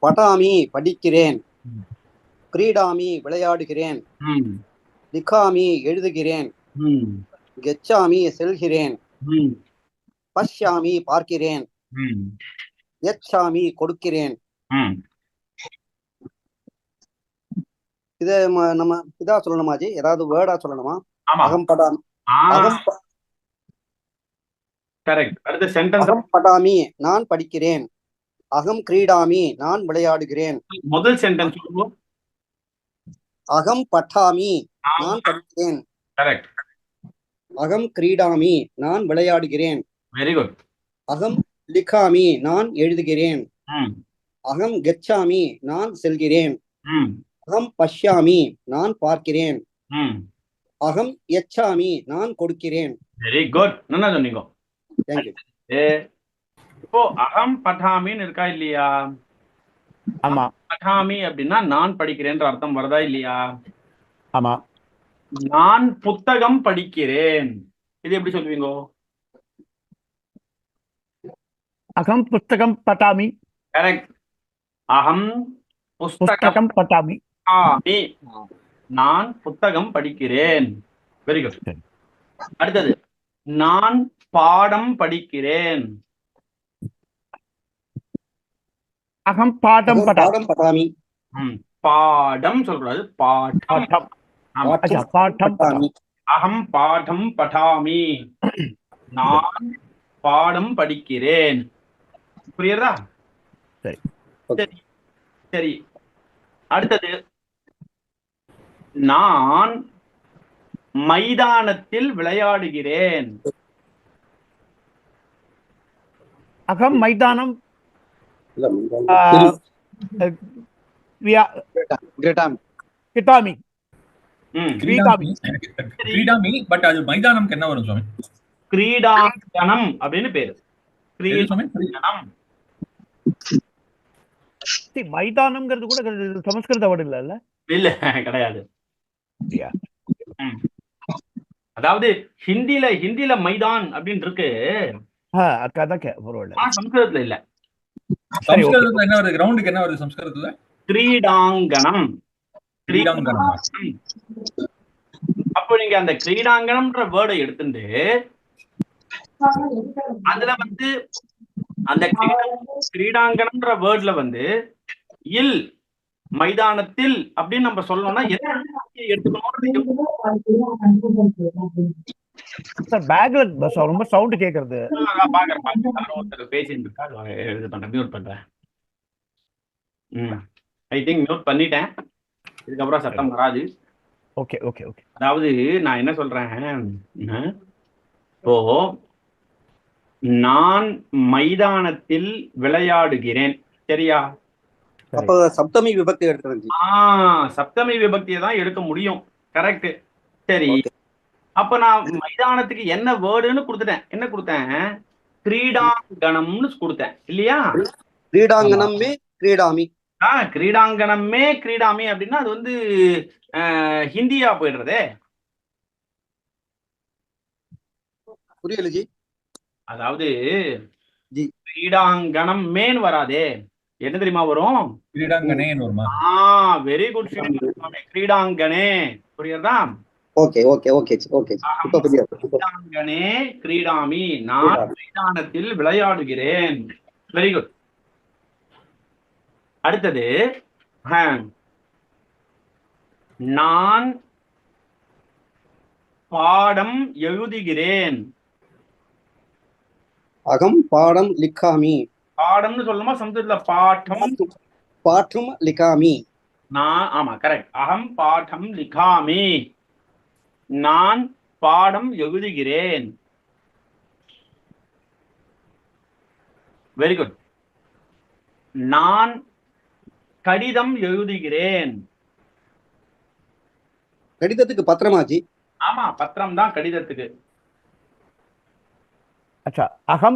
படாமி படிக்கிறேன், ம். கிரீடாமி விளையாடுகிறேன், ம். லிகாமி எழுதுகிறேன், ம். கெச்சாமி செல்கிறேன், ம். பஷ்யாமி பார்க்கிறேன், ம். யச்சாமி கொடுக்கிறேன். ம். இத நம்ம இதா சொல்லணுமாஜி? ஏதாவது வேர்டா சொல்லணுமா? ஆமா. அகம் படாமி, அகம் கரெக்ட். அடுத்த சென்டென்ஸ். அகம் படாமி நான் படிக்கிறேன், அகம் கிரீடாமி நான் விளையாடுகிறேன். முதல் சென்டென்ஸ் சொல்லுவோம். அகம் பட்டாமி நான் படிக்கிறேன், கரெக்ட். அகம் கிரீடாமி நான் விளையாடுகிறேன். Very good. அகம் லிகாமி நான் எழுதுகிறேன், ம். அகம் கெச்சாமி நான் செல்கிறேன், ம். அகம் பஷ்யாமி நான் பார்க்கிறேன், ம். அகம் யச்சாமி நான் கொடுக்கிறேன். Very good. நல்லா சொன்னீங்க. தேங்க்யூ. இப்போ அகம் பட்டாமின்னு இருக்கா இல்லையா? ஆமா. பட்டாமி அப்படின்னா நான் படிக்கிறேன்ற அர்த்தம் வருதா இல்லையா? ஆமா. நான் புத்தகம் படிக்கிறேன், இது எப்படி சொல்லுவீங்க? அகம் புஸ்தகம் பட்டாமி. கரெக்ட். அகம் புஸ்தகம் பட்டாமி. நான் புத்தகம் படிக்கிறேன். Very good. அடுத்தது நான் பாடம் படிக்கிறேன். அகம் பாடம் பட்டாமி. பாடம் சொல்லக்கூடாது, பாடம். அகம் பாடம் பட்டாமி, நான் பாடம் படிக்கிறேன். புரியுறதா? சரி சரி. அடுத்தது நான் மைதானத்தில் விளையாடுகிறேன். அகம் மைதானம் கிட்டாமி. கிரீடாமி. பட் அது மைதானம்க்கு என்ன வரும் சுவாமி? கிரீடாங்கணம் அப்படின்னு பேரு. கிரீடாங்கணம். மைதானம்ங்கிறது கூட சமஸ்கிருத வேர்டு இல்ல? இல்ல, கிடையாது. அதாவது ஹிந்தில மைதான் அப்படின்னு இருக்கு, சம்ஸ்கிருதத்துல இல்ல. சம்ஸ்கிருதத்துல என்ன வருது? கிரவுண்டுக்கு என்ன வருது சம்ஸ்கிருதத்துல? கிரீடாங்கணம். கிரீடாங்கணம். அப்போ நீங்க அந்த கிரீடாங்கணம்ன்ற வேர்டை எடுத்துட்டு அதுல வந்து அந்த கிரீடாங்கணம்ன்ற வேர்ட்ல வந்து இல் மைதானத்தில் அப்படின்னு நம்ம சொல்லணும்னா ரொம்ப சவுண்ட் கேக்குறது. பேசிட்டு இருக்கா, இது பண்றேன், மியூட் பண்றேன். ஐ திங்க் மியூட் பண்ணிட்டேன், இதுக்கப்புறம் சத்தம் வராது. Okay okay okay. அதாவது நான் என்ன சொல்றேன், இப்போ நான் மைதானத்தில் விளையாடுகிறேன், சரியா? அப்ப சப்தமி விபக்தி எடுத்து சப்தமி விபக்தியை தான் எடுக்க முடியும். கரெக்ட். சரி, அப்ப நான் மைதானத்துக்கு என்ன வேர்டுன்னு கொடுத்துட்டேன். என்ன கொடுத்தேன்? கிரீடாங்கணம்னு கொடுத்தேன் இல்லையா? கிரீடாங்கணமே கிரீடாமி. கிரீடாங்கணமே கிரீடாமி அப்படின்னா அது வந்து ஹிந்தியா போயிடுறதே. புரியல ஜி. அதாவது கிரீடாங்கணம் மேன் வராதே, என்ன தெரியுமா வரும்? கிரீடாங்கனேன்னு வருமா? Very good. கிரீடாங்கனே. புரியுறதா? Okay okay okay okay. கிரீடாங்கனே கிரீடாமி, நான் மைதானத்தில் விளையாடுகிறேன். Very good. அடுத்தது நான் பாடம் எழுதுகிறேன். அகம் பாடம் லிக்காமி. பாடம்னு சொல்லணுமா சம்ஸ்கிருதத்துல? பாடம் பாட்டும் லிக்காமி. ஆமா கரெக்ட். அகம் பாடம் லிக்காமி, நான் பாடம் எழுதுகிறேன். Very good. நான் கடிதம் எழுதுகிறேன். கடிதத்துக்கு பத்திரமாஜி? ஆமா, பத்திரம் தான் கடிதத்துக்கு. अच्छा, अहम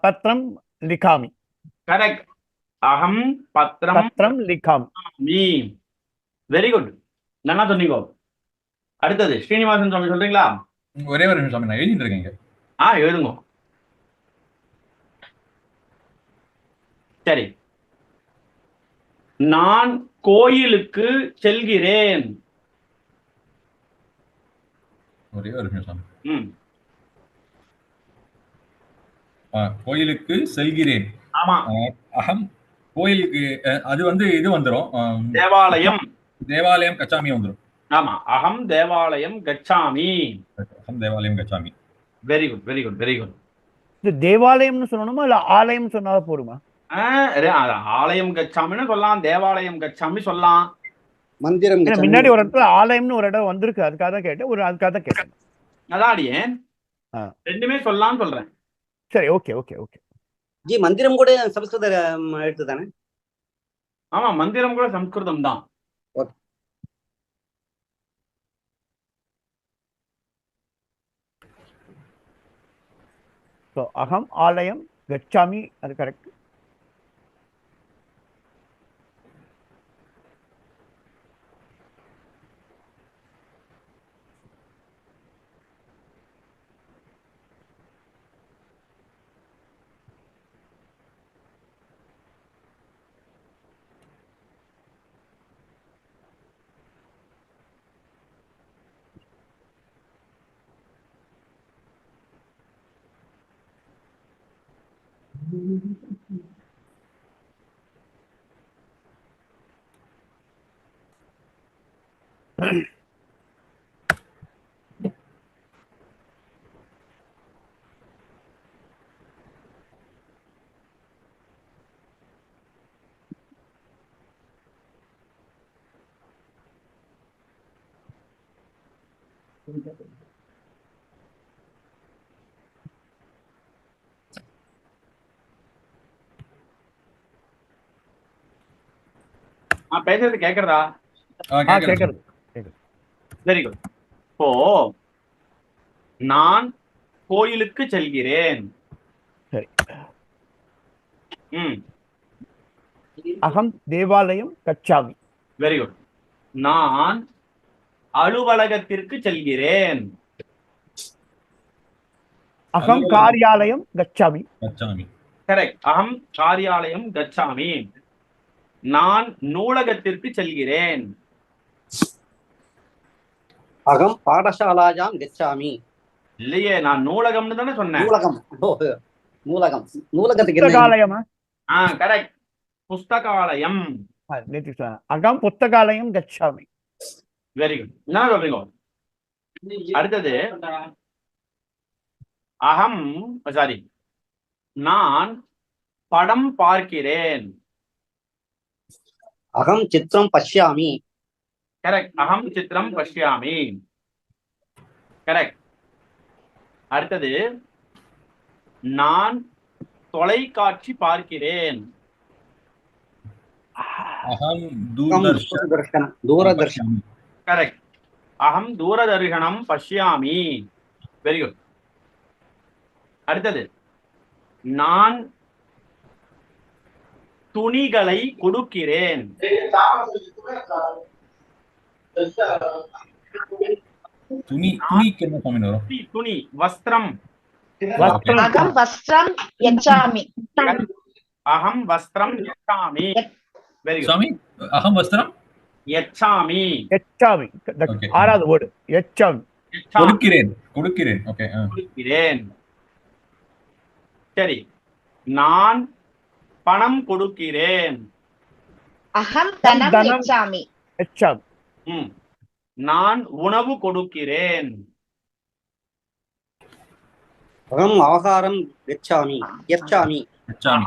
पत्रम लिखामि. करेक्ट. अहम पत्रम लिखामि. வெரி குட், நல்லா சொன்னீங்க. அடுத்தது ஸ்ரீனிவாசன் சுவாமி சொல்றீங்களா? ஒரே ஒரு நிமிஷம், நான் எழுதிட்டு இருக்கேங்க. எழுதுங்க. சரி, நான் கோயிலுக்கு செல்கிறேன். ஒரே ஒரு நிமிஷம். ம் கோயிலுக்கு செல்கிறேன். ஆமா. அகம் கோயிலுக்கு அது வந்து இது வந்துரும். தேவாலயம். தேவாலயம் கச்சாமி வந்துரும். ஆமா, அகம் தேவாலயம் கச்சாமி. அகம் தேவாலயம் கச்சாமி. Very good, very good, very good. இது தேவாலயம்னு சொல்லணுமா இல்ல ஆலயம் சொன்னாலும் போடுமா? ஆலயம் கச்சாமின்னு சொல்லலாம், தேவாலயம் கச்சாமி சொல்லலாம், மந்திரம் கச்சாமி. முன்னாடி ஒரு இடத்துல ஆலயம்னு ஒரு இடம் வந்திருக்கு, அதுக்காக தான் கேட்டேன். அதுக்காக தான் கேட்டேன். அதான் ஏன் ரெண்டுமே சொல்லலாம்னு சொல்றேன். சரி, ஓகே ஓகே ஓகே. ஜி மந்திரம் கூட சமஸ்கிருத எழுத்து தானே? ஆமா, மந்திரம் கூட சம்ஸ்கிருதம் தான். ஸோ அகம் ஆலயம் கச்சாமி, அது கரெக்ட். பேசுறது கேக்குறதா? கேட்கறது. Very good. இப்போ நான் கோயிலுக்கு செல்கிறேன். சரி. ம் அகம் தேவாலயம் கச்சாமி. Very good. நான் அலுவலகத்திற்கு செல்கிறேன். அகம் காரியாலயம் கச்சாமி. கச்சாமி. கரெக்ட். அகம் காரியாலயம் கச்சாமி. நான் நூலகத்திற்கு செல்கிறேன். அகம் பாடசாலாயாம் கச்சாமி. இல்லையே, நான் நூலகம்னு தானே சொன்னேன். நூலகம். நூலகம். நூலகத்துக்கு புத்தகாலயமா? கரெக்ட். புஸ்தகாலயம். அகம் புத்தகாலயம் கச்சாமி. Very good. என்ன சொல்றீங்க? அடுத்தது அகம் சாரி நான் படம் பார்க்கிறேன். அகம் சித்திரம் பஷ்யாமி. கரெக்ட். அகம் சித்திரம் பஷ்யாமி. கரெக்ட். அடுத்தது நான் தொலைக்காட்சி பார்க்கிறேன். அகம் தூரதர்ஷனம். கரெக்ட். அகம் தூரதர்ஷனம் பஷ்யாமி. Very good. அடுத்தது நான் துணிகளை கொடுக்கிறேன். துணிக்கு என்ன சாமி வரும்? துணி வஸ்திரம். அகம் வஸ்திரம் யச்சாமி. அகம் வஸ்திரம் யச்சாமி. Very good. சாமி அகம் வஸ்திரம் யச்சாமி. யச்சாமி. ஆறாவது வேர்டு யச்சாமி. கொடுக்கிறேன். கொடுக்கிறேன். ஓகே. கொடுக்கிறேன். சரி. நான் பணம் கொடுக்கிறேன். அகம் தனம் யச்சாமி. யச்சாமி. நான் உணவு கொடுக்கிறேன். அகம் ஆகாரம் யச்சாமி. யச்சாமி. யச்சாமி.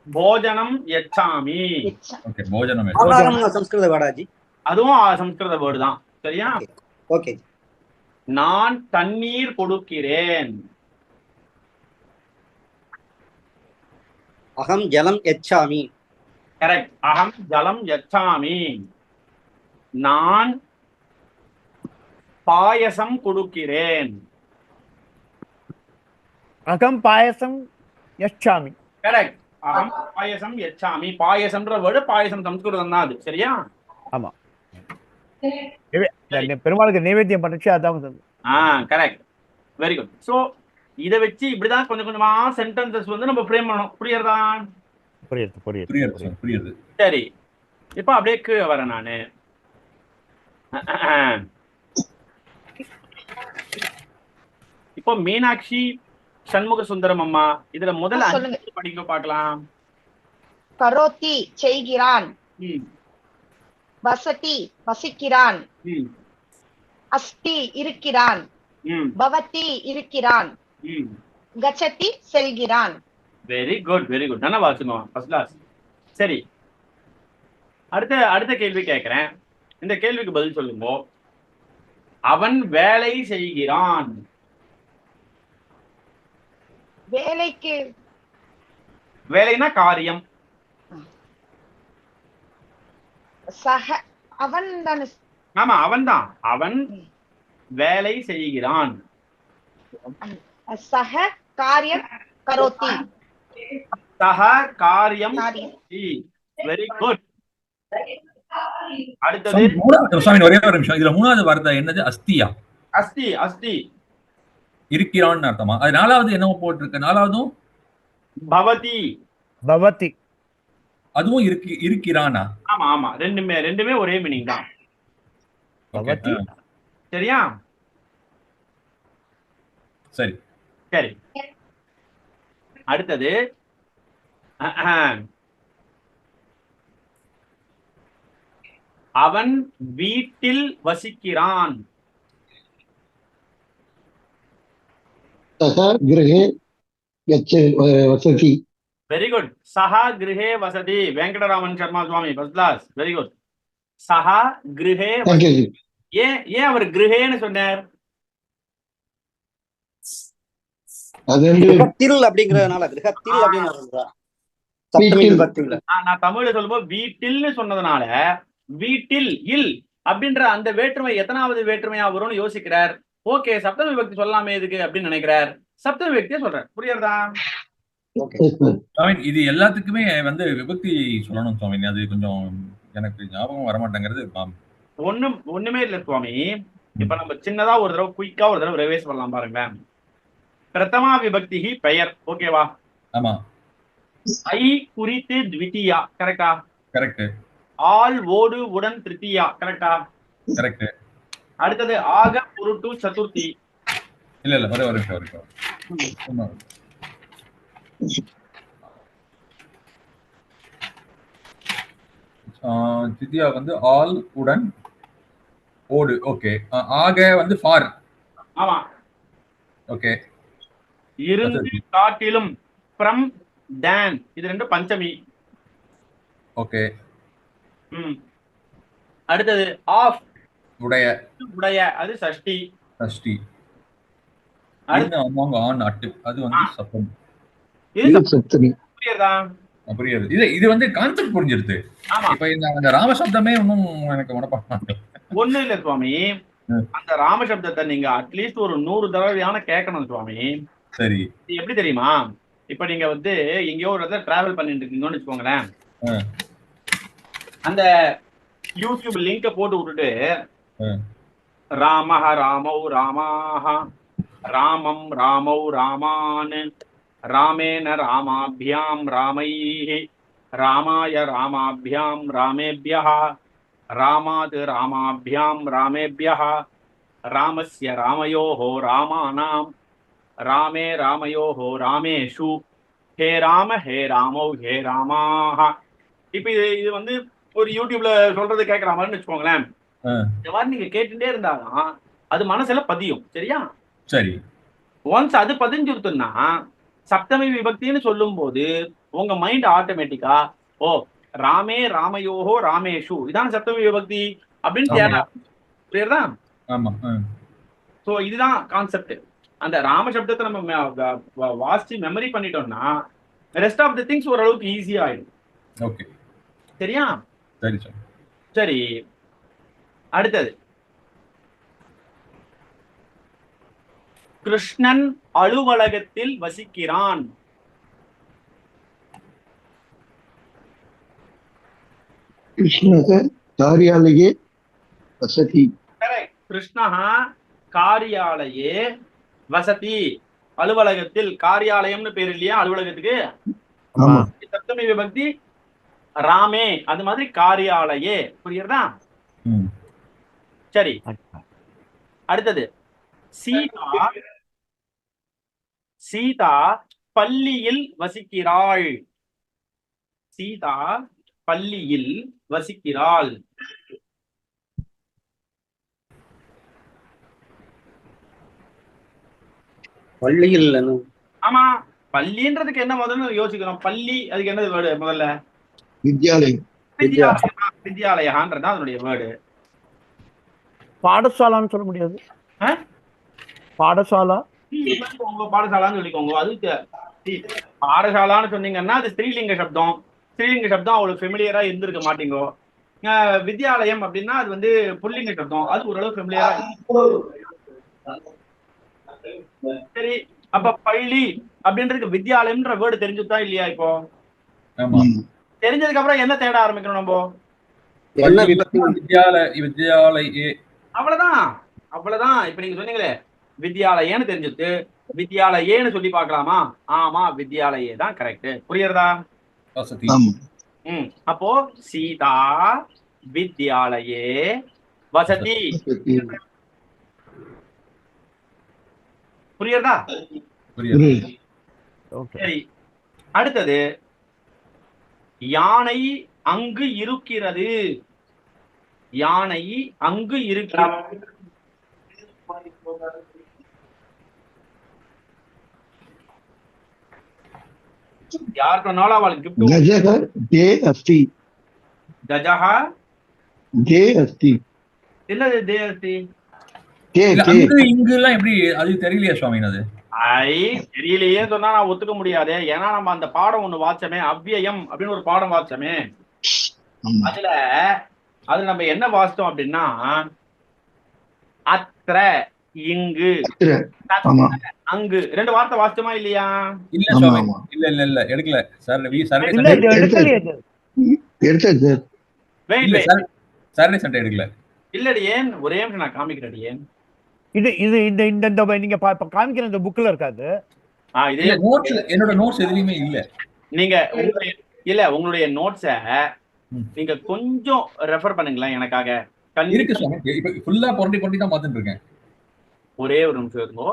போஜனம் யச்சாமி. ஓகே. போஜனம். ஆகாரம் சம்ஸ்கிருத வேர்டாஜி. அதுவும் சம்ஸ்கிருத வேர்டு தான். சரியா? ஓகே. நான் தண்ணீர் கொடுக்கிறேன். அகம் ஜலம் யச்சாமி. கரெக்ட். அகம் ஜலம் யச்சாமி. நான் பாயசம் கொடுக்கிறேன். அகம் பாயசம் யச்சாமி. கரெக்ட். அகம் பாயசம் யச்சாமி. பாயசம்ன்ற வேர்டு பாயசம் சம்ஸ்கிருதம் தான் அது. சரியா? ஆமா. பெருமாளுக்கு நைவேத்தியம் பண்ணுச்சு, அதான். கரெக்ட். Very good. சோ இத வச்சு இப்படிதான் கொஞ்சம் கொஞ்சமா சென்டென்சஸ் வந்து நம்ம ஃப்ரேம் பண்ணணும். புரியுறதா? புரியுது. புரியுது. சரி. இப்ப அப்படியே கீழே வரேன் நானு. இப்போ மீனாட்சி சண்முக சுந்தரம் அம்மா, இதுல முதல்ல சொல்லுங்க. 5 படிக்க பார்க்கலாம். கரோத்தி செய்கிறான், ம், வசதி வசிக்கிறான், ம், அஸ்தி இருக்கிறான், ம், பவதி இருக்கிறான், ம். கச்சதி செல்கிறான். Very good, very good. நல்லா வாசிங்க, ஃபர்ஸ்ட் கிளாஸ். சரி, அடுத்த கேள்வி கேட்கிறேன். இந்த கேள்விக்கு பதில் சொல்லுங்க. அவன் வேலை செய்கிறான். வேலைக்கு வேலைனா காரியம். சக அவன் தானே. ஆமா, அவன்தான். அவன் வேலை செய்கிறான். சக காரியம் கரோத்தி. சக காரியம். காரியம். Very good. அடுத்தது சுவாமி ஒரே ஒரு நிமிஷம். இதுல 3வது வார்த்தை என்னது? அஸ்தியா? அஸ்தி. அஸ்தி இருக்கிறான்னு அர்த்தமா? அது 4வது என்னவோ போட்டிருக்கு. 4வதும் பவதி. பவதி. அதுவும் இருக்கிறானா? ஆமா ஆமா, ரெண்டுமே ஒரே மீனிங் தான். பவதி. சரியா? சரி சரி. அடுத்தது அவன் வீட்டில் வசிக்கிறான். सः गृहे वसति. Very good. சஹா கிருஹே வசதி. வெங்கடராமன் சர்மா சுவாமி, ஃபர்ஸ்ட் கிளாஸ். Very good. சஹா கிருஹே. ஏன் அவர் கிருஹேன்னு சொன்னார்? கிரகத்தில் அப்படிங்கறதுனால. கிரகத்தில் அப்படின்னு சப்தமி விபக்தியில. நான் தமிழ்ல சொல்லும்போது வீட்டில்னு சொன்னதுனால வீட்டில் இல் அப்படின்ற அந்த வேற்றுமை எத்தனாவது வேற்றுமையா வரும்னு யோசிக்கிறார். ஓகே, சப்தமி விபக்தி சொல்லலாமே இதுக்கு அப்படின்னு நினைக்கிறார். சப்தமி விபக்தியை சொல்றார். புரியுறதா? இது எல்லாத்துக்குமே விபக்தி சொல்லணும் சுவாமி. அது கொஞ்சம் எனக்கு ஞாபகம் வரமாட்டேங்கிறது. ஒண்ணுமே இல்ல சுவாமி. இப்ப நம்ம சின்னதா ஒரு தடவை குயிக்கா ஒரு தடவை ரிவைஸ் பண்ணலாம் பாருங்களேன். பிரதமா விபக்தி பெயர். ஓகேவா? ஆமா. ஐ குறித்து த்விதியா. கரெக்டா? கரெக்ட். ஆல் ஓடு உடன் திருத்தியா. கரெக்டா? கரெக்ட். அடுத்தது ஆக பொருட்டு சதுர்த்தி. இல்ல ஒரே ஒரு நிமிஷம். தித்யா ஆல் உடன் ஓடு. ஓகே. ஆக ஃபார். ஆமா. ஓகே. இருந்து காட்டிலும் ஃப்ரம் தேன். இது ரெண்டு பஞ்சமி. ஓகே. அடுத்தது ஆஃப் உடைய. உடைய அது சஷ்டி. சஷ்டி. அமோங் ஆன் அட்டு அது சப்தமி. இது சப்தமி. புரியுதா? புரியுது. இது கான்செப்ட் புரிஞ்சிருது. இப்ப இந்த ராம சப்தமே இன்னும் எனக்கு மனப்பாடம். ஒண்ணு இல்ல சுவாமி, அந்த ராம சப்தத்தை நீங்க அட்லீஸ்ட் ஒரு 100 தடவையான கேட்கணும் சுவாமி. சரி. எப்படி தெரியுமா? இப்ப நீங்க எங்கேயோ ஒரு இடத்துல டிராவல் பண்ணிட்டு இருக்கீங்கன்னு வச்சுக்கோங்களேன். அந்த யூடியூப் லிங்க போட்டு விட்டுட்டு ராமஹ ராமௌ ராமாஹ ராமம் ராமௌ ராமான் ராமேன ராமாபியாம் ராமைஹி ராமாய ராமாபியாம் ராமேபியஹ ராமாத் ராமாபியாம் ராமேபியஹ ராமஸ்ய ராமயோஹோ ராமானாம் ராமே ராமயோஹோ ராமேஷு ஹே ராம ஹே ராமௌ ஹே ராமாஹ. இப்ப இது ஒரு யூடியூப்ல சொல்றது கேட்கற மாதிரின்னு வச்சுக்கோங்களேன். இந்த மாதிரி நீங்க கேட்டுட்டே இருந்தாலும் அது மனசுல பதியும். சரியா? சரி. ஒன்ஸ் அது பதிஞ்சுருத்துன்னா சப்தமி விபக்தின்னு சொல்லும் போது உங்க மைண்ட் ஆட்டோமேட்டிக்கா ஓ ராமே ராமயோஹோ ராமேஷு இதான் சப்தமி விபக்தி அப்படின்னு தேட. புரியுறதா? சோ இதுதான் கான்செப்ட். அந்த ராம சப்தத்தை நம்ம வாசிச்சு மெமரி பண்ணிட்டோம்னா ரெஸ்ட் ஆஃப் தி திங்ஸ் ஓரளவுக்கு ஈஸியா ஆயிடும். ஓகே. சரியா? சரி சார். சரி. அடுத்தது கிருஷ்ணன் அலுவலகத்தில் வசிக்கிறான். கிருஷ்ணः कार्यालये वसति. கரெக்ட். கிருஷ்ணஹ காரியாலயே வசதி. அலுவலகத்தில். காரியாலயம்னு பேர் இல்லையா அலுவலகத்துக்கு? சப்தமி விபக்தி ராமே அது மாதிரி காரியாலயே. புரியுறதா? ம். சரி, அடுத்தது சீதா சீதா பள்ளியில் வசிக்கிறாள். சீதா பள்ளியில் வசிக்கிறாள். பள்ளியில் ஆமா, பள்ளின்றதுக்கு என்ன முதல்ல யோசிக்கிறோம்? பள்ளி அதுக்கு என்னது வேர்டு முதல்ல? வித்யாலயம். வித்யாலயான்றதான் அதனுடைய வேர்டு. பாடசாலான்னு சொல்ல முடியாது. பாடசாலா பாடசாலான்னு சொல்லிக்கோங்க. அது பாடசாலான்னு சொன்னீங்கன்னா அது ஸ்ரீலிங்க சப்தம். ஸ்ரீலிங்க சப்தம் அவ்வளவு ஃபெமிலியரா இருந்திருக்க மாட்டீங்கோ. வித்யாலயம் அப்படின்னா அது வந்து புல்லிங்க சப்தம். அது ஓரளவு ஃபெமிலியரா. சரி, அப்ப பள்ளி அப்படின்றதுக்கு வித்யாலயம்ன்ற வேர்டு தெரிஞ்சுதா இல்லையா? இப்போ தெரிஞ்சதுக்கு அப்புறம் என்ன தேட ஆரம்பிக்கணும் நம்ம? வித்யாலயே. அவ்வளவுதான், அவ்வளவுதான். இப்ப நீங்க சொன்னீங்களே வித்யாலயன்னு தெரிஞ்சுட்டு வித்யாலயேன்னு சொல்லி பார்க்கலாமா? ஆமா, வித்யாலயே தான் கரெக்ட். புரியுறதா? அப்போ சீதா வித்யாலயே வசதி. புரியுறதா? சரி, அடுத்தது யானை அங்கு இருக்கிறது. யானை அங்கு இருக்கிறது. யார் சொன்னாலும் அவளுக்கு கிஃப்ட். கஜக தே அஸ்தி. கஜஹ தே அஸ்தி. என்னது தே அஸ்தி? அங்கு இங்கு எல்லாம் எப்படி அது தெரியலையா சுவாமி? அது தெரியலையே சொன்னா நான் ஒத்துக்க முடியாது. ஏன்னா நம்ம அந்த பாடம் ஒண்ணு வாச்சமே, அவ்வியம் அப்படின்னு ஒரு பாடம் வாச்சமே. அதுல நம்ம என்ன வாசித்தோம் அப்படின்னா அத்ர இங்கு அங்கு ரெண்டு வார்த்தை வாசித்தோமா இல்லையா? இல்ல சுவாமி, இல்ல இல்ல இல்ல எடுக்கல சார். சாட்டர்டே சண்டே எடுக்கல. இல்லடி, ஏன் ஒரே நிமிஷம் நான் காமிக்கிறேன். ஏன் இது இது இந்த இந்த நீங்க காமிக்கிற இந்த புக்ல இருக்காது. இதே நோட்ஸ்ல என்னோட நோட்ஸ் எதுலயுமே இல்ல. நீங்க உங்களுடைய நோட்ஸ நீங்க கொஞ்சம் ரெஃபர் பண்ணுங்களேன் எனக்காக. இருக்கு சுவாமி, இப்ப ஃபுல்லா பொரண்டி தான் பார்த்துட்டு இருக்கேன். ஒரே ஒரு நிமிஷம் இருங்கோ.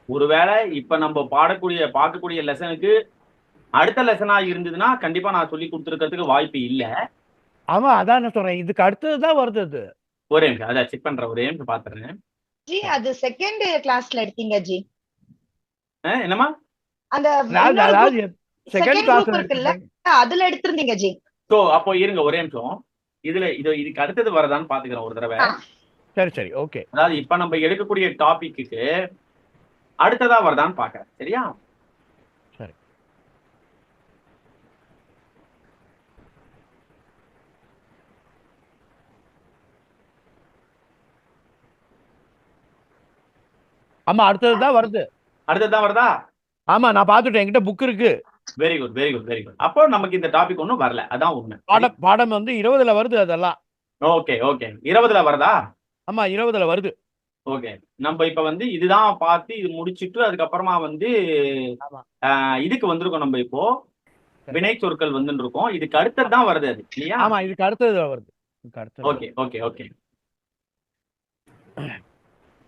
ஒருவேளை இப்ப நம்ம பார்க்கக்கூடிய லெசனுக்கு அடுத்த லெசனா இருந்ததுன்னா கண்டிப்பா நான் சொல்லி கொடுத்துருக்கிறதுக்கு வாய்ப்பு இல்ல. ஆமா, அதான் நான் சொல்றேன். இதுக்கு அடுத்ததுதான் வருது. அது ஒரே நிமிஷம் அதான் செக் பண்றேன். ஒரே நிமிஷம் பாத்துறேன். ஜி அது செகண்ட் கிளாஸ்ல எடுத்தீங்க ஜி. என்னமா? அந்த செகண்ட் கிளாஸ் இருக்குல்ல, அதுல எடுத்திருந்தீங்க ஜி. சோ அப்போ இருங்க ஒரே நிமிஷம். இதுக்கு அடுத்தது வரதான்னு பாத்துக்கிறேன் ஒரு தடவை. சரி சரி, ஓகே. அதாவது இப்ப நம்ம எடுக்கக்கூடிய டாபிக்கு அடுத்ததா வருதான்னு பாக்குறேன். சரியா? சரி. ஆமா, அடுத்ததுதான் வருது. அடுத்ததுதான் வருதா? ஆமா, நான் பாத்துட்டேன். என்கிட்ட புக் இருக்கு. Very good very good very good. அப்போ நமக்கு இந்த டாபிக் ஒன்றும் வரல. அதான் உண்மை. பாடம் வந்து 20ல வருது. அதெல்லாம் ஓகே ஓகே. 20ல வருதா? ஆமா, 20ல வருது. ஓகே. நம்ம இப்ப வந்து இதுதான் பார்த்து இது முடிச்சிட்டு அதுக்கப்புறமா வந்து இதுக்கு வந்திருக்கோம். நம்ம இப்போ வினை சொற்கள் வந்து இருக்கோம். இதுக்கு அடுத்தது தான் வருது அது இல்லையா? ஆமா, இதுக்கு அடுத்தது வருது. Okay okay okay.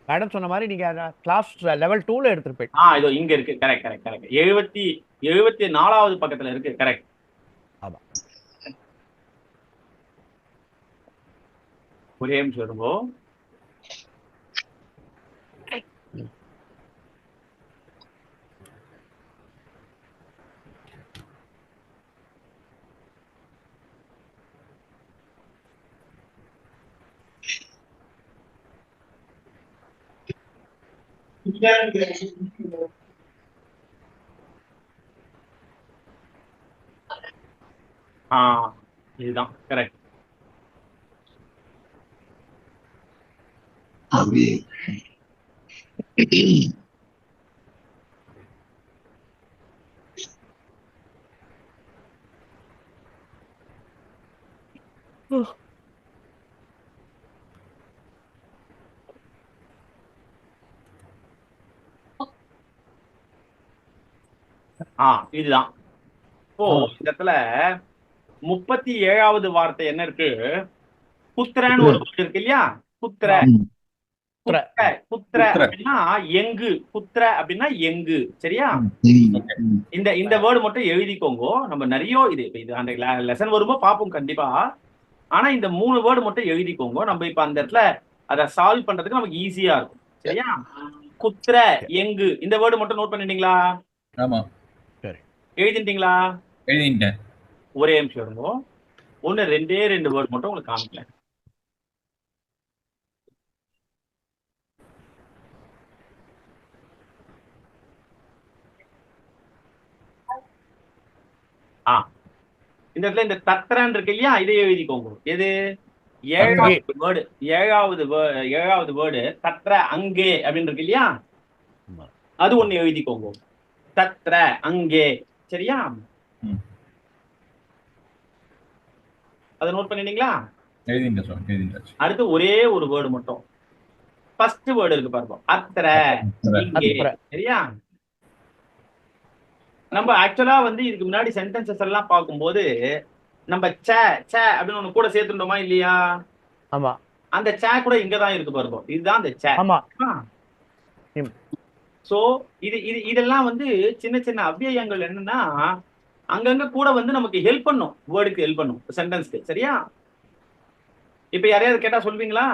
மேடம் சொன்ன மாதிரி நீங்க கிளாஸ் லெவல் 2ல எடுத்துட்டு போயிட்டு. இதோ இங்க இருக்கு. Correct correct correct. 74வது பக்கத்துல இருக்கு. கரெக்ட். ஆமா. ஒரே நிமிஷம் இருங்கோ. இதுதான் கரெக்ட். இதுதான். இப்போ இந்த இடத்துல 37வது வார்த்தை என்ன இருக்கு? புத்திரன்னு ஒரு word இருக்கு இல்லையா? புத்திர புத்திர புத்திர அப்படின்னா எங்கு, புத்திர அப்படின்னா எங்கு. சரியா? இந்த வேர்டு மட்டும் எழுதிக்கோங்க. நம்ம நிறைய இது அந்த லெசன் வரும்போது பார்ப்போம் கண்டிப்பா. ஆனா இந்த 3 வேர்டு மட்டும் எழுதிக்கோங்க. நம்ம இப்ப அந்த இடத்துல அதை சால்வ் பண்றதுக்கு நமக்கு ஈஸியா இருக்கும். சரியா? குத்திர எங்கு இந்த வேர்டு மட்டும் நோட் பண்ணிட்டீங்களா? ஆமா, எழுதிட்டீங்களா? எழுதிட்டேன். ஒரே நிமிஷம் இருக்கும். ஒன்னு 2 வேர்டு மட்டும் உங்களுக்கு காமிக்கல. இந்த இடத்துல இந்த தத்ரன் இருக்கு இல்லையா, இதை எழுதிக்கோங்க. எது? ஏழாவது வேர்டு தத்ர அங்கே அப்படின்னு இருக்கு இல்லையா, அது ஒண்ணு எழுதிக்கோங்க. தத்ர அங்கே. சரியா? அதை நோட் பண்ணிட்டீங்களா? அடுத்து ஒரே ஒரு வேர்டு மட்டும், ஃபர்ஸ்ட் வேர்டு இருக்கு பாருங்க, அத்ர இங்கே. சரியா? நம்ம ஆக்சுவலா இதுக்கு முன்னாடி சென்டென்சஸ் எல்லாம் பார்க்கும்போது நம்ம ச ச அப்படின்னு ஒண்ணு கூட சேர்த்துட்டோமா இல்லையா? ஆமா. அந்த ச கூட இங்கதான் இருக்கு பாருங்க. இதுதான் அந்த ச. ஆமா. சோ இதெல்லாம் சின்ன சின்ன அவ்வியங்கள் என்னன்னா அங்கங்க கூட நமக்கு ஹெல்ப் பண்ணும், வேர்டுக்கு ஹெல்ப் பண்ணும், சென்டென்ஸ்க்கு. சரியா? இப்ப யாரையாவது கேட்டா சொல்வீங்களா?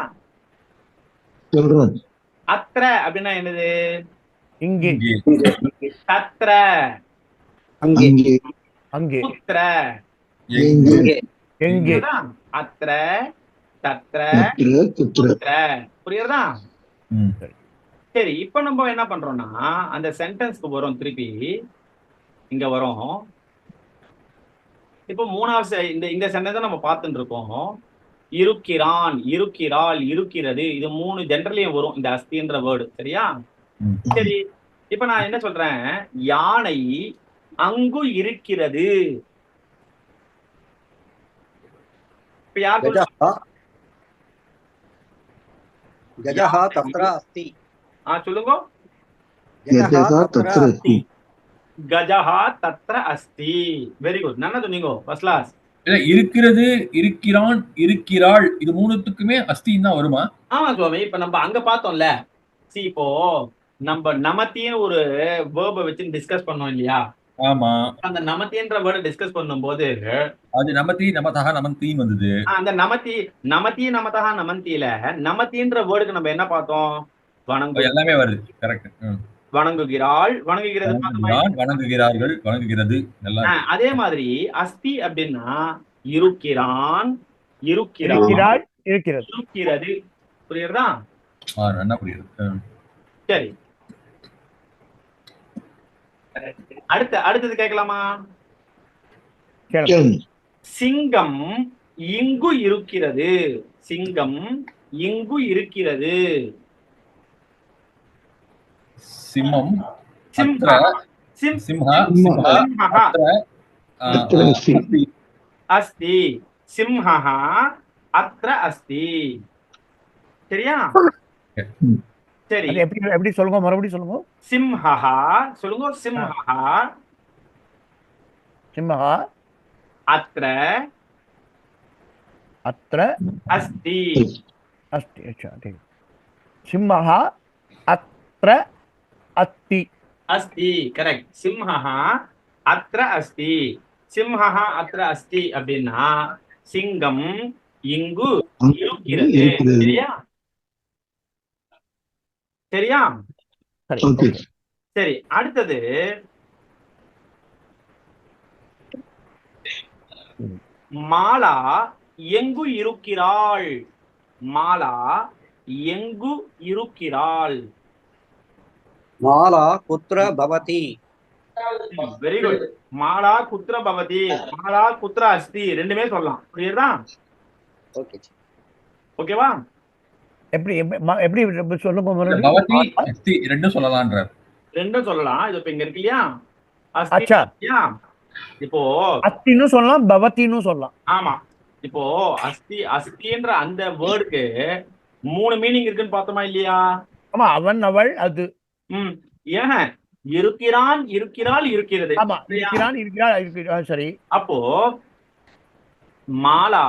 அத்ர அப்படின்னா என்னது? இங்கே. தத்ர அங்கே. அங்கே. புத்திர எங்கே. அத்ர தத்ர புத்திர. புரியுறதா? சரி, இப்ப நம்ம என்ன பண்றோம்னா அந்த சென்டென்ஸ்க்கு வரும், திருப்பி இங்க வரும். இப்போ 3வது இந்த சென்டென்ஸ் நம்ம பார்த்துட்டு இருக்கோம். இருக்கிறான், இருக்கிறாள், இருக்கிறது, இது 3 ஜெனரலையும் வரும் இந்த அஸ்தின்ற வேர்டு. சரியா? சரி, இப்ப நான் என்ன சொல்றேன், யானை அங்கு இருக்கிறது. இப்ப யார் கஜஹா தத்ர அஸ்தி. சொல்லுங்க. கஜஹா தத்ர அஸ்தி. கஜஹா தத்ர அஸ்தி. Very good. நல்லா சொன்னீங்க, ஃபர்ஸ்ட் கிளாஸ். இருக்கிறது, இருக்கிறான், இருக்கிறாள், இது 3த்துக்குமே அஸ்தின்னு தான் வருமா? ஆமா சுவாமி. இப்ப நம்ம அங்க பார்த்தோம்ல, இப்போ நம்ம நமத்தின்னு ஒரு வேர்பை வச்சு டிஸ்கஸ் பண்ணோம் இல்லையா? ஆமா. அந்த நமத்தின்ற வேர்டை டிஸ்கஸ் பண்ணும்போது அது நமதி நமதஹ நமந்தின்னு வந்தது. அந்த நமதி நமதஹ நமந்தியில நமத்தின்ற வேர்டுக்கு நம்ம என்ன பார்த்தோம்? வணங்கு. எல்லாமே வருது. கரெக்ட். வணங்குகிறாள், வணங்குகிறது, வணங்குகிறார்கள், வணங்குகிறது. அதே மாதிரி அஸ்தி அப்படின்னா இருக்கிறான், இருக்கிறாள், இருக்கிறது. புரியுறதா? என்ன புரியுது? சரி, அடுத்தது கேட்கலாமா? சிங்கம் இங்கு இருக்கிறது. சிங்கம் இங்கு இருக்கிறது. சிம்மம் அஸ்தி. சிம்ஹः அத்ர அஸ்தி. சரியா? சரி, எப்படி சொல்லுங்க, மறுபடியும் சொல்லுங்க. சிம்ஹः சொல்லுங்க. சிம்ஹः சிம்மஹா அத்ர அத்ர அஸ்தி. அஸ்தி. अच्छा, ठीक. சிம்மஹா அத்ர அஸ்தி. அஸ்தி. கரெக்ட். சிம்ஹः அத்ர அஸ்தி. சிம்ஹः அத்ர அஸ்தி அப்படின்னா சிங்கம் இங்கு இருக்கிறது. சரியா? சரியா? சரி, அடுத்தது மாலா எங்கு இருக்கிறாள். மாலா எங்கு இருக்கிறாள். மாலா குத்ர பவதி. Very good. மாலா குத்ர பவதி, மாலா குத்ர அஸ்தி, ரெண்டுமே சொல்லலாம். புரியுதா? ஓகே. ஓகேவா? எப்படி சொல்லுங்க, பவதி அஸ்தி ரெண்டும் சொல்லலாம்ன்றார். ரெண்டும் சொல்லலாம். இது இப்ப இங்க இருக்கு இல்லையா, அச்சா. இப்போ அஸ்தின்னு சொல்லலாம், பவதின்னு சொல்லலாம். ஆமா. இப்போ அஸ்தி அஸ்தின்ற அந்த வேர்டுக்கு 3 மீனிங் இருக்குன்னு பார்த்தோமா இல்லையா? ஆமா, அவன் அவள் அது. ஏன் இருக்கிறான் இருக்கிறாள் இருக்கிறது. ஆமா, இருக்கிறான் இருக்கிறாள் சரி. அப்போ மாலா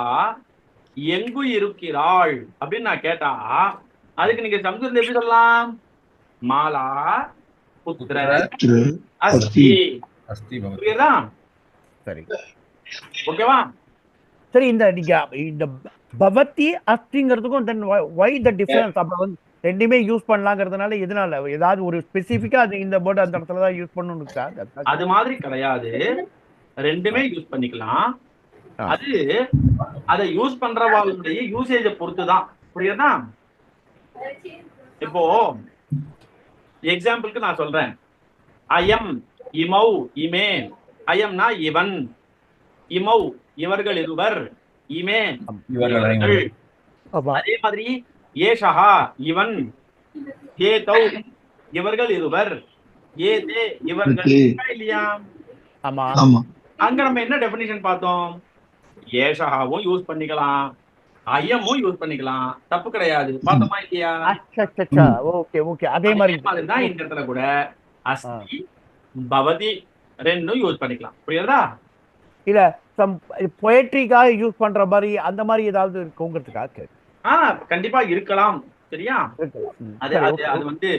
எங்கு இருக்கிறாள் அப்படின்னு நான் கேட்டா அதுக்கு நீங்க சம்ஸ்கிருதம் எப்படி சொல்லலாம்? மாலா புத்திர அஸ்தி. புரியுதா? சரி ஓகேவா? சரி, இந்த பவதி அஸ்திங்கிறதுக்கும் தென் வை த டிஃபரன்ஸ்? அப்ப வந்து ரெண்டுமே யூஸ் பண்ணலாங்கிறதுனால எதனால? ஏதாவது ஒரு ஸ்பெசிஃபிக்கா அது இந்த வேர்ட் அந்த இடத்துல தான் யூஸ் பண்ணணும் சார்? அது மாதிரி கிடையாது, ரெண்டுமே யூஸ் பண்ணிக்கலாம். அது அதை யூஸ் பண்றவாளுடைய யூசேஜை பொறுத்து தான். புரியுதா? இப்போ எக்ஸாம்பிளுக்கு நான் சொல்றேன். அயம், இமௌ, இமே. அயம்னா இவன், இமௌ இவர்கள் இருவர், இமே இவர்கள். அதே மாதிரி ஏஷஹா இவன், ஏதௌ இவர்கள் இருவர், ஏதே இவர்கள். இல்லையா? ஆமா. அங்க நம்ம என்ன டெஃபினிஷன் பார்த்தோம்? ஏஷஹாவும் யூஸ் பண்ணிக்கலாம், ஐயமும் யூஸ் பண்ணிக்கலாம், தப்பு கிடையாது. பார்த்தோமா இல்லையா? Okay okay. அதே மாதிரி தான் இந்த இடத்துல கூட அஸ்தி பவதி ரெண்டும் யூஸ் பண்ணிக்கலாம். புரியுதா? இல்ல சம் பொயட்ரிக்காக யூஸ் பண்ற மாதிரி அந்த மாதிரி ஏதாவது இருக்குங்கிறதுக்காக. கண்டிப்பா இருக்கலாம். சரியா? அது வந்து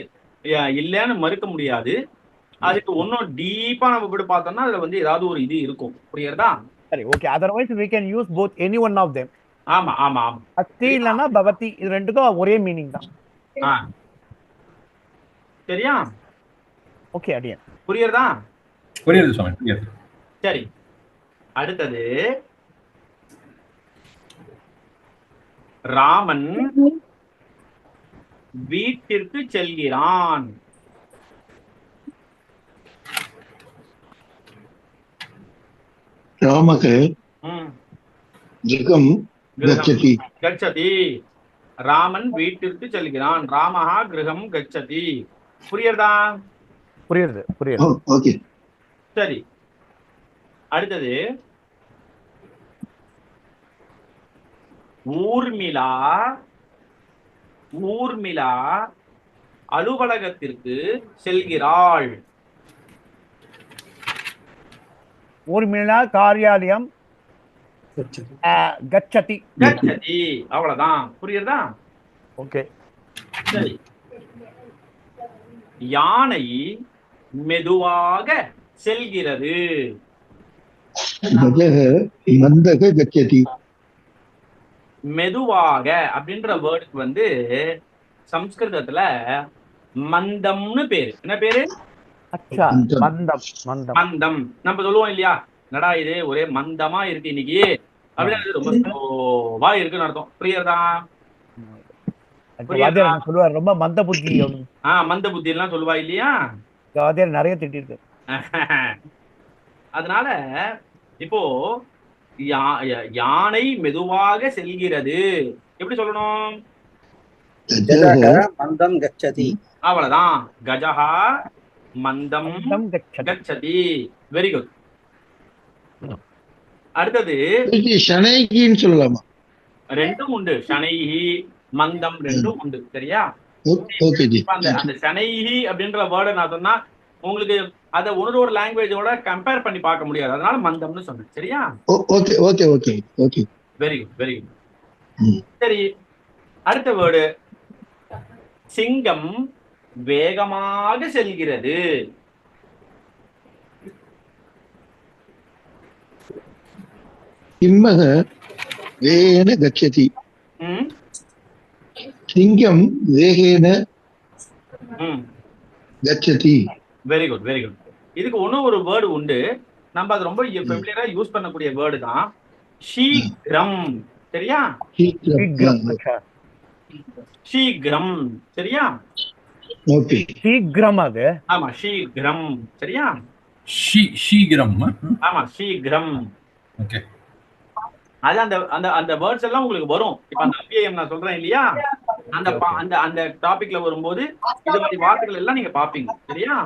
இல்லன்னு மறுக்க முடியாது. அதுக்கு இன்னும் டீப்பா நம்ம இப்படி பார்த்தோம்னா அதுல வந்து ஏதாவது ஒரு இது இருக்கும். புரியுதா? சரி, okay. Otherwise we can use both any one of them. ஆமா ஆமா ஆமா. அஸ்தி இல்லனா பவதி, இது ரெண்டுக்கும் ஒரே மீனிங் தான். சரியா? ஓகே அடியன். புரியுதா? புரியுது சுவாமி, புரியுது. சரி, அடுத்தது ராமன் வீட்டிற்கு செல்கிறான். ராமக கிரகம் கச்சதி. கச்சதி. ராமன் வீட்டிற்கு செல்கிறான். ராமஹா கிரகம் கச்சதி. புரியுதா? புரியுது புரியுது. ஓகே. சரி, அடுத்தது ஊர்மிளா. ஊர்மிளா அலுவலகத்திற்கு செல்கிறாள். ஊர்மிளா காரியாலயம் கச்சதி. கச்சதி. அவ்வளவுதான். புரியுதா? ஓகே. சரி, யானை மெதுவாக செல்கிறது. மந்தக கச்சதி. மெதுவாக அப்படின்ற வேர்டுக்கு வந்து சம்ஸ்கிருதத்துல மந்தம்னு பேரு. என்ன பேரு? அச்சா, மந்தம். மந்தம் மந்தம். நம்ம சொல்லுவோம் இல்லையா, நடா இது ஒரே மந்தமா இருக்கு இன்னைக்கு அப்படின்னு, ரொம்ப ஸ்லோவா இருக்குன்னு அர்த்தம். புரியுறதா? சொல்லுவார் ரொம்ப மந்த புத்தி. மந்த புத்தி எல்லாம் சொல்லுவா இல்லையா? நிறைய திட்டிருக்கு. அதனால இப்போ யானை மெதுவாக செல்கிறது எப்படி சொல்லணும்? மந்தம் கச்சதி. அவ்வளவுதான். கஜஹா மந்தம் கச்சதி. Very good. அடுத்தது ஷனைகின்னு சொல்லலாமா? ரெண்டும் உண்டு. ஷனைஹி மந்தம் ரெண்டும் உண்டு. சரியா? அந்த ஷனைஹி அப்படின்ற வேர்டை நான் சொன்னா உங்களுக்கு அதை ஒரு லாங்குவேஜோட கம்பேர் பண்ணி பார்க்க முடியாது. அதனால மந்தம்னு சொன்னேன். சரியா? Okay okay okay okay. Very good very good. சரி, அடுத்த வேர்டு சிங்கம் வேகமாக செல்கிறது. சிம்மக வேகேன கச்சதி. சிங்கம் வேகேன கச்சதி. Very good very good. இதுக்கு இன்னும் ஒரு வேர்டு உண்டு. நம்ம அது ரொம்ப ஃபெமிலியரா யூஸ் பண்ணக்கூடிய வேர்டு தான் சீக்கிரம். சரியா? சீக்கிரம். சரியா? ஓகே. சீக்கிரம். அது ஆமா, சீக்கிரம். சரியா? சீக்கிரம். ஆமா, சீக்கிரம். ஓகே. அது அந்த அந்த அந்த வேர்ட்ஸ் எல்லாம் உங்களுக்கு வரும். இப்ப அந்த ஐபிஎம் நான் சொல்றேன் இல்லையா, அந்த அந்த அந்த டாபிக்ல வரும்போது இந்த மாதிரி வார்த்தைகள் எல்லாம் நீங்க பாப்பீங்க. சரியா?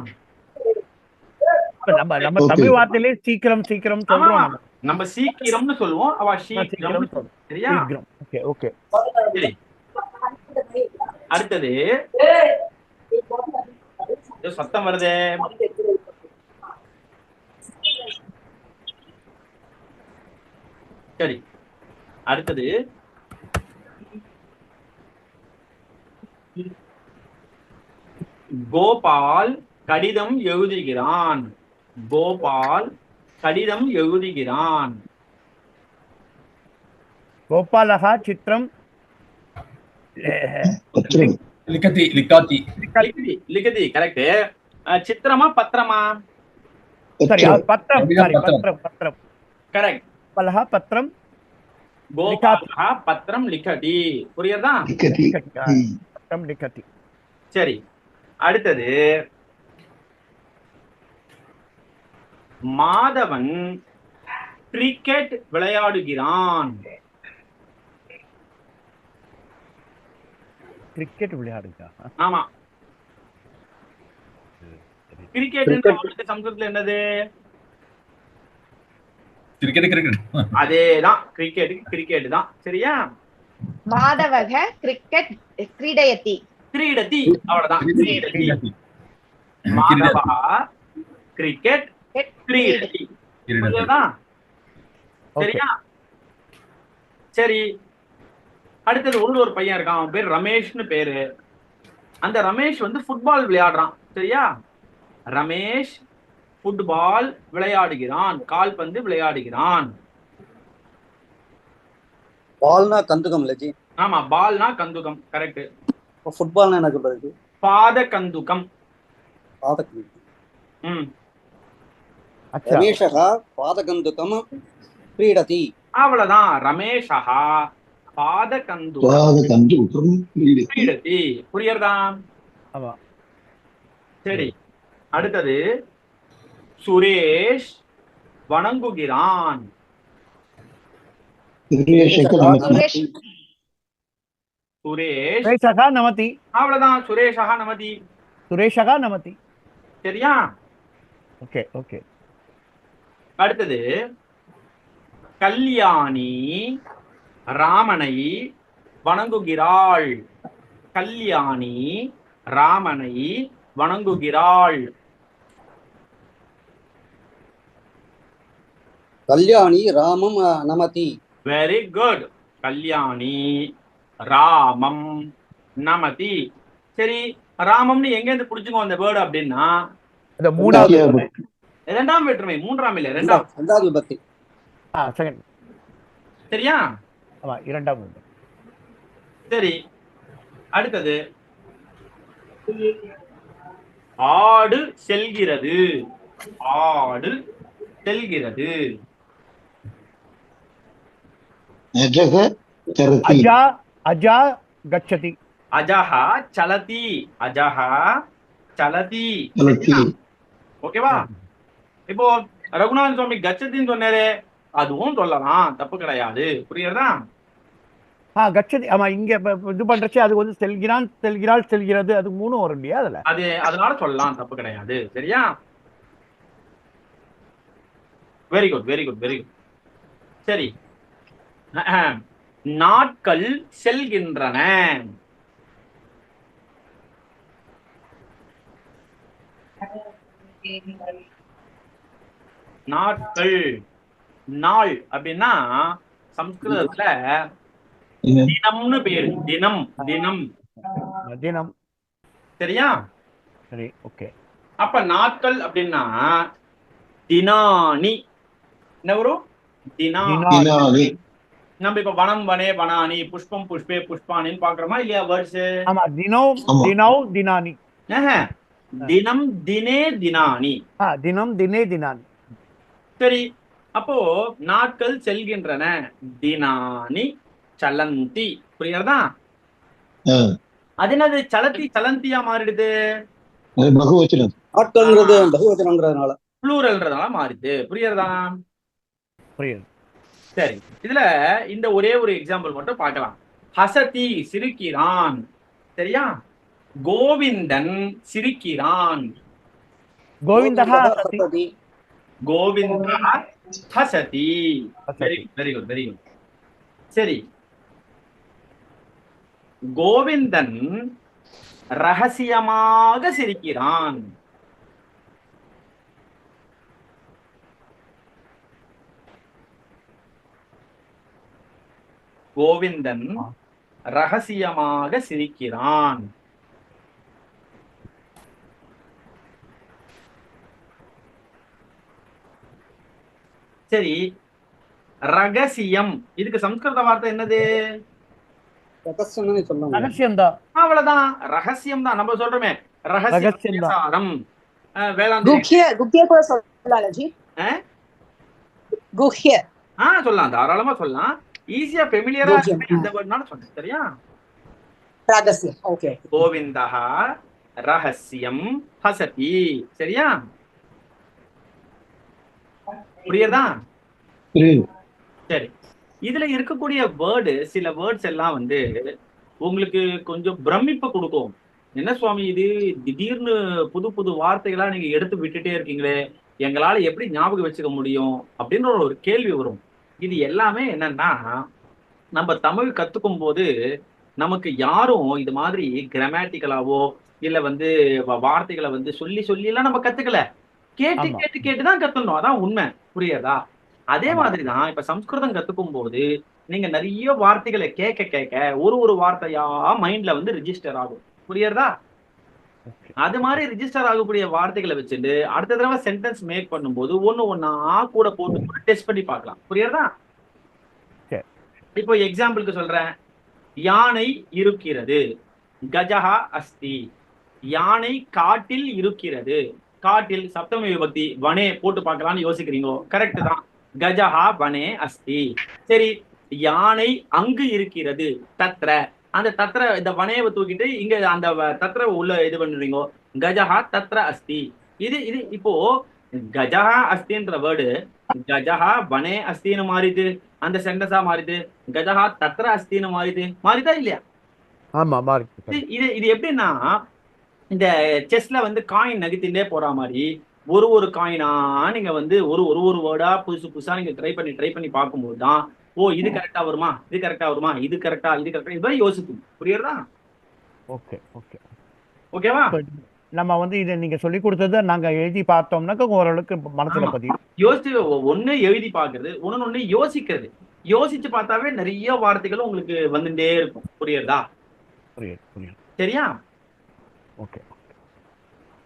நம்ம தமிழ் வார்த்தையிலே சீக்கிரம் சீக்கிரம் சொல்றோம். நம்ம சீக்கிரம்னு சொல்லுவோம், அவ சீக்கிரம். சீக்கிரம் சொல்லு. சரியா? சீக்கிரம். Okay okay. சரி. அடுத்தது ஏதோ சத்தம் வருதே. சரி, அடுத்தது கோபால் கடிதம் எழுதுகிறான். கோபால் கடிதம் எழுதுகிறான். கோபாலஹ சித்திரம் பத்திரம் லிக்கதி லிக்காத்தி லிகதி லிகதி கரெக்ட். சித்திரமா பத்திரமா? சரி பத்திரம் பத்திரம். சாரி பத்திரம். பத்திரம் பத்திரம். கரெக்ட். கோபாலஹ பத்திரம் கோபாலா பத்திரம் லிகதி. புரியுதா? லிக்கதி பத்திரம் லிக்கதி. சரி, அடுத்தது மாதவன் கிரிக்கெட் விளையாடுகிறான். கிரிக்கெட் விளையாடுங்க. ஆமா, கிரிக்கெட் சம்ஸ்கிருதத்துல என்னது? கிரிக்கெட் கிரிக்கெட் அதேதான், கிரிக்கெட் தான். சரியா? மாதவக கிரிக்கெட் கிரீடயதி. கிரீடதி, அவ்வளவுதான். கிரீடதி. மாதவா கிரிக்கெட் கிரீடதி. புரியுதா? சரியா? சரி, அடுத்தது ஒரு பையன் இருக்கான், அவன் பேர் ரமேஷ்னு பேரு. அந்த ரமேஷ் வந்து ஃபுட்பால் விளையாடுறான். சரியா? ரமேஷ் ஃபுட்பால் விளையாடுகிறான், கால்பந்து விளையாடுகிறான். பால்னா கந்துகம் இல்ல ஜி. ஆமா, பால்னா கந்துகம். கரெக்ட். ஃபுட்பால்னா என்ன சொல்றது? பாத கந்துகம். ம், அச்சா ரமேஷः பாதகந்துகம் क्रीडति. அவ்வளவுதான். ரமேஷா பாத கந்துகம் பாதகந்துகம் क्रीडति. கிரீடதி. புரியுறதா? ஆமா. சரி, அடுத்தது சுரேஷ் வணங்குகிறான். சுரேஷக நமதி. சுரேஷ் சுரேஷ், சுரேஷக நமதி. அவ்வளவுதான். சுரேஷா நமதி. சுரேஷக நமதி. சரியா? Okay okay. அடுத்தது கல்யாணி ராமனை வணங்குகிறாள். கல்யாணி ராமனை வணங்குகிறாள். கல்யாணி ராமம் நமதி. Very good. கல்யாணி ராமம் நமதி. சரி, ராமம்னு எங்க இருந்து புடிச்சுக்கோ அந்த வேர்டு அப்படின்னா? அந்த மூணாவது இரண்டாம் வேற்றுமை. மூன்றாம் இல்ல, இரண்டாம். ரெண்டாவது விபக்தி. செகண்ட். சரியா? ஆமா, இரண்டாவது. சரி, அடுத்தது ஆடு செல்கிறது. ஆடு செல்கிறது. அஜக சரதி. அஜா அஜா கச்சதி. அஜஹா சலதி. அஜஹா சலதி. சலதி. ஓகேவா? இப்போ ரகுநாதன் சுவாமி கச்சத்தின்னு சொன்னாரு, அதுவும் சொல்லலாம், தப்பு கிடையாது. புரியுறதா? கச்சதி. ஆமா, இங்க இது பண்றச்சு அது வந்து செல்கிறான் செல்கிறாள் செல்கிறது, அது மூணும் வரும் இல்லையா அதுல? அது அதனால சொல்லலாம், தப்பு கிடையாது. சரியா? Very good very good very good. சரி, நாட்கள் செல்கின்றன. நாட்கள், நாள் அப்படின்னா சம்ஸ்கிருதத்துல தினம்னு பேரு. தினம் தினம் தினம். சரியா? சரி, ஓகே. அப்ப நாட்கள் அப்படின்னா தினானி. என்ன வரும்? தினானி. நம்ம இப்ப வனம் வனே வனானி, புஷ்பம் புஷ்பே புஷ்பானின்னு பாக்குறோமா இல்லையா வேர்ட்ஸ்? ஆமா, தினம் தினௌ தினானி. தினம் தினே தினானி. தினம் தினே தினானி. சரி, அப்போ நாட்கள் செல்கின்றன. தினானி சலந்தி. புரியுறதா? அது என்னது? சலத்தி சலந்தியா மாறிடுது. பகுவச்சனம். நாட்கள்ங்கிறது பகுவச்சனம்ங்கிறதுனால ப்ளூரல்ன்றதால மாறிடுது. புரியுறதா? புரியுது. சரி, இதுல இந்த ஒரே ஒரு எக்ஸாம்பிள் மட்டும் பார்க்கலாம். ஹசதி சிரிக்கிறான். சரியா? கோவிந்தன் சிரிக்கிறான். கோவிந்தஹ ஹசதி. கோவிந்தா ஹசதி. Very good, very good, very good. சரி, கோவிந்தன் ரகசியமாக சிரிக்கிறான். கோவிந்தன் ரகசியமாக சிரிக்கிறான். சரி, ரகசியம் இதுக்கு சம்ஸ்கிருத வார்த்தை என்னது? ரகசியம்னு சொல்லலாம். ரகசியம்தான். அவ்வளவுதான், ரகசியம் தான். நம்ம சொல்றோமே ரகசியம் ரகசியம் தான். சாரம். வேளாண் குஹ்ய கூட சொல்லலாம் ஜி. குஹ்ய சொல்லலாம், தாராளமா சொல்லலாம். ஈஸியா ஃபெமிலியரா இந்த வேர்ட்னால சொன்னேன். சரியா? ரகசியம். ஓகே. கோவிந்தஹ ரகசியம் ஹசதி. சரியா? புரியுதா? சரி, இதுல இருக்கக்கூடிய வேர்டு, சில வேர்ட்ஸ் எல்லாம் வந்து உங்களுக்கு கொஞ்சம் பிரமிப்பை கொடுக்கும். என்ன சுவாமி இது திடீர்னு புது புது வார்த்தைகளா நீங்க எடுத்து விட்டுட்டே இருக்கீங்களே, எங்களால எப்படி ஞாபகம் வச்சுக்க முடியும் அப்படின்ற ஒரு கேள்வி வரும். இது எல்லாமே என்னன்னா, நம்ம தமிழ் கத்துக்கும் போது நமக்கு யாரும் இது மாதிரி கிராமட்டிக்கலாவோ இல்ல வந்து வார்த்தைகளை வந்து சொல்லி சொல்லி எல்லாம் நம்ம கத்துக்கல. கேட்டு கேட்டு கேட்டுதான் கத்துக்கணும். அதான் உண்மை. புரியுதா? அதே மாதிரிதான் இப்ப சம்ஸ்கிருதம் கத்துக்கும் போது நீங்க நிறைய வார்த்தைகளை கேட்க கேட்க ஒரு வார்த்தையா மைண்ட்ல வந்து ரிஜிஸ்டர் ஆகும். புரியுறதா? அது மாதிரி ரிஜிஸ்டர் ஆகக்கூடிய வார்த்தைகளை வச்சுட்டு அடுத்த தடவை சென்டென்ஸ் மேக் பண்ணும்போது ஒன்னா கூட போட்டு டெஸ்ட் பண்ணி பார்க்கலாம். புரியுறதா? இப்போ எக்ஸாம்பிளுக்கு சொல்றேன். யானை இருக்கிறது, கஜஹா அஸ்தி. யானை காட்டில் இருக்கிறது. காட்டில் சப்தமி விபக்தி வனே போட்டு பார்க்கலாம்னு யோசிக்கிறீங்க. கரெக்ட் தான். கஜஹா வனே அஸ்தி. சரி, யானை அங்கு இருக்கிறது, தத்ர. அந்த தத்ர இந்த வனையை தூக்கிட்டு இங்க அந்த தத்ர உள்ள இது பண்ணுறீங்க. கஜஹா தத்ர அஸ்தி. இது இது இப்போ கஜஹா அஸ்தின்ற வேர்டு கஜஹா வனே அஸ்தின்னு மாறிது, அந்த சென்டென்ஸா மாறிது. கஜஹா தத்ர அஸ்தின்னு மாறிதா இல்லையா? ஆமா, மாறி. இது எப்படின்னா, இந்த செஸ்ல வந்து காயின் நகர்த்திண்டே போற மாதிரி ஒரு காயினா நீங்க வந்து ஒரு வேர்டா புதுசா நீங்க ட்ரை பண்ணி பார்க்கும்போது தான், ஓ இது கரெக்டா வருமா, இது கரெக்டா வருமா, இது கரெக்டா இது மாதிரி யோசிக்கும். புரியுறதா? ஓகே ஓகே ஓகேவா? நம்ம வந்து இதை நீங்க சொல்லி கொடுத்ததை நாங்க எழுதி பார்த்தோம்னாக்க ஓரளவுக்கு மனசுல பதியும். யோசிச்சு ஒண்ணு எழுதி பாக்குறது, ஒண்ணு யோசிக்கிறது. யோசிச்சு பார்த்தாவே நிறைய வார்த்தைகளும் உங்களுக்கு வந்துட்டே இருக்கும். புரியுறதா? புரியுது. சரியா? Okay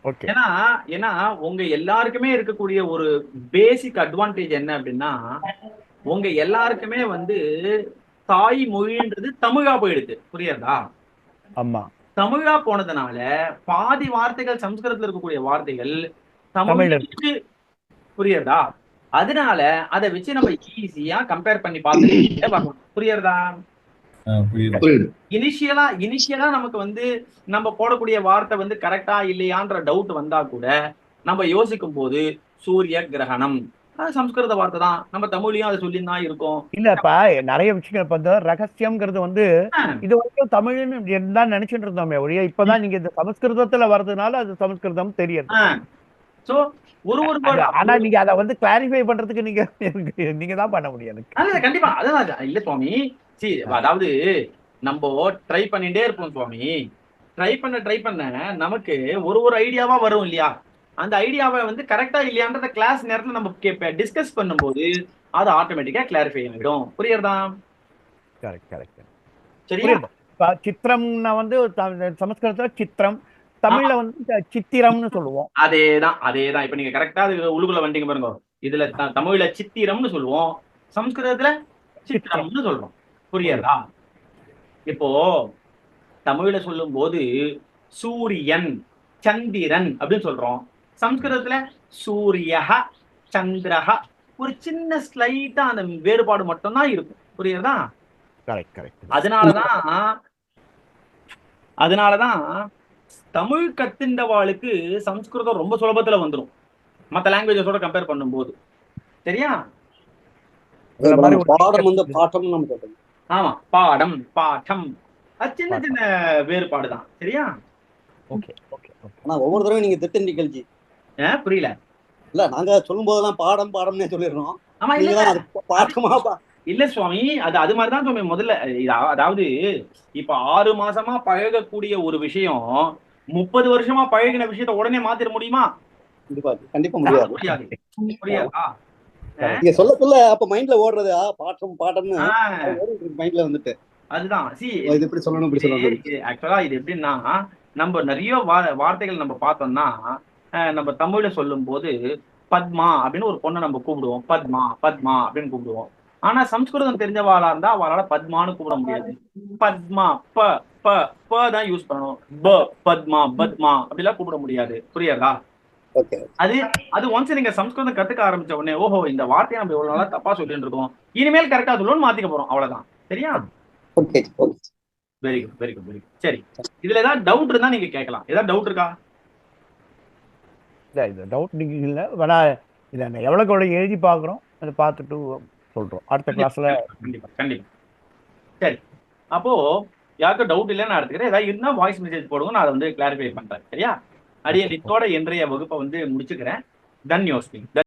okay. ஏன்னா உங்க எல்லாருக்குமே இருக்கக்கூடிய ஒரு பேசிக் அட்வான்டேஜ் என்ன அப்படின்னா, உங்க எல்லாருக்குமே வந்து தாய் மொழின்றது தமிழா போயிடுது. புரியுறதா? ஆமா, தமிழா போனதுனால பாதி வார்த்தைகள் சம்ஸ்கிருதத்துல இருக்கக்கூடிய வார்த்தைகள் தமிழுக்கு. புரியுறதா? அதனால அதை வச்சு நம்ம ஈஸியா கம்பேர் பண்ணி பார்த்துட்டே வரலாம். புரியுறதா? இனிஷியலா நமக்கு வந்து நம்ம போடக்கூடிய வார்த்தை வந்து கரெக்டா இல்லையான்ற டவுட் வந்தா கூட நம்ம யோசிக்கும் போது சூரிய கிரகணம் சம்ஸ்கிருத வார்த்தை தான், நம்ம தமிழையும் அதை சொல்லி தான் இருக்கோம். இல்லப்பா, நிறைய விஷயங்கள் பார்த்தா ரகசியம்ங்கிறது வந்து இது வரைக்கும் தமிழ்னு தான் நினைச்சிட்டு இருந்தோமே ஒழிய, இப்பதான் நீங்க இந்த சமஸ்கிருதத்துல வர்றதுனால அது சமஸ்கிருதம் தெரியாது. சோ ஒரு ஆனா நீங்க அதை வந்து கிளாரிஃபை பண்றதுக்கு நீங்க தான் பண்ண முடியும். எனக்கு கண்டிப்பா அதான் இல்ல சுவாமி. அதாவது நம்ம ட்ரை பண்ணிட்டே இருப்போம் சுவாமி. ட்ரை பண்ண நமக்கு ஒரு ஐடியாவா வரும் இல்லையா? அந்த ஐடியாவை வந்து கரெக்டா இல்லையான்றத கிளாஸ் நேரத்துல நம்ம டிஸ்கஸ் பண்ணும்போது அது ஆட்டோமேட்டிக்கா கிளாரிஃபை ஆகிடும். புரியுறதா? கரெக்ட். சரியா? சித்திரம்னா வந்து சமஸ்கிருதத்துல சித்திரம், தமிழ்ல வந்து சித்திரம்னு சொல்லுவோம். அதேதான். இப்ப நீங்க கரெக்டா அது உள்ளுக்குள்ள வந்துட்டீங்க பாருங்க. இதுல தமிழ்ல சித்திரம்னு சொல்லுவோம், சமஸ்கிருதத்துல சித்திரம்னு சொல்றோம். புரியுறதா? இப்போ தமிழ்ல சொல்லும் போது சூரியன் சந்திரன் அப்படின்னு சொல்றோம். சம்ஸ்கிருதத்துல சூரியஹ சந்திரஹ ஒரு சின்ன ஸ்லைட்டா அந்த வேறுபாடு மட்டும்தான் இருக்கும். புரியுறதா? அதனாலதான் தமிழ் கத்துண்டவாளுக்கு சம்ஸ்கிருதம் ரொம்ப சுலபத்துல வந்துடும் மற்ற லாங்குவேஜஸோட கம்பேர் பண்ணும்போது. சரியா? பாடம் வந்து பாட்டம் நம்ம கேட்டோம். ஆமா, பாடம் பாட்டம் அது சின்ன வேறுபாடுதான். சரியா? ஓகே. ஆனா ஒவ்வொரு தடவை நீங்க திட்டம் நிகழ்ச்சி புரியல. இல்ல, நாங்க சொல்லும் போதெல்லாம் பாடம்னே சொல்லிடுறோம். ஆமா இல்ல நீங்க தான் அது பாடமா இல்ல சுவாமி, அது மாதிரிதான் சுவாமி முதல்ல அதாவது இப்ப 6 மாசமா பழகக்கூடிய ஒரு விஷயம் 30 வருஷமா பழகின விஷயத்த உடனே மாத்திர முடியுமா? கண்டிப்பா முடியாது. புரியாதா? நீங்க சொல்ல அப்ப மைண்ட்ல ஓடுறது பாட்டம்னு மைண்ட்ல வந்துட்டு அதுதான் இது இப்படி சொல்லணும் இப்படி சொல்லணும். ஆக்சுவலா இது எப்படின்னா, நம்ம நிறைய வார்த்தைகள் நம்ம பார்த்தோம்னா நம்ம தமிழ்ல சொல்லும் போது பத்மா அப்படின்னு ஒரு பொண்ணை நம்ம கூப்பிடுவோம், பத்மா பத்மா அப்படின்னு கூப்பிடுவோம். ஆனா சம்ஸ்கிருதம் தெரிஞ்சவாளா இருந்தா அவளால பத்மான்னு கூப்பிட முடியாது. பத்மா ப ப ப தான் யூஸ் பண்ணணும். ப பத்மா பத்மா அப்படிலாம் கூப்பிட முடியாது. புரியாதா? அது ஒன்ஸ் நீங்க சம்ஸ்கிருதம் கத்துக்க ஆரம்பிச்ச உடனே ஓஹோ இந்த வார்த்தையை நம்ம இவ்வளவு நாளா தப்பா சொல்லிட்டு இருக்கோம், இனிமேல் கரெக்டா சொல்லணும்னு மாத்திக்க போறோம், அவ்வளவுதான். சரியா? Very good very good very good. சரி, இதுல ஏதாவது டவுட் இருந்தா நீங்க கேட்கலாம். ஏதாவது டவுட் இருக்கா? இது டவுட் இல்ல, வேணா இதை எவ்வளவு எழுதி பாக்குறோம், அதை பார்த்துட்டு சொல்றோம் அடுத்த கிளாஸ்ல. கண்டிப்பா கண்டிப்பா. சரி, அப்போ யாருக்கும் டவுட் இல்லைன்னு நான் எடுத்துக்கிறேன். ஏதாவது இருந்தா வாய்ஸ் மெசேஜ் போடுவோம், நான் அதை வந்து கிளாரிஃபை பண்றேன். சரியா? அடியே இதோட இன்றைய வகுப்பை வந்து முடிச்சுக்கிறேன். தன்யோஸ்மி.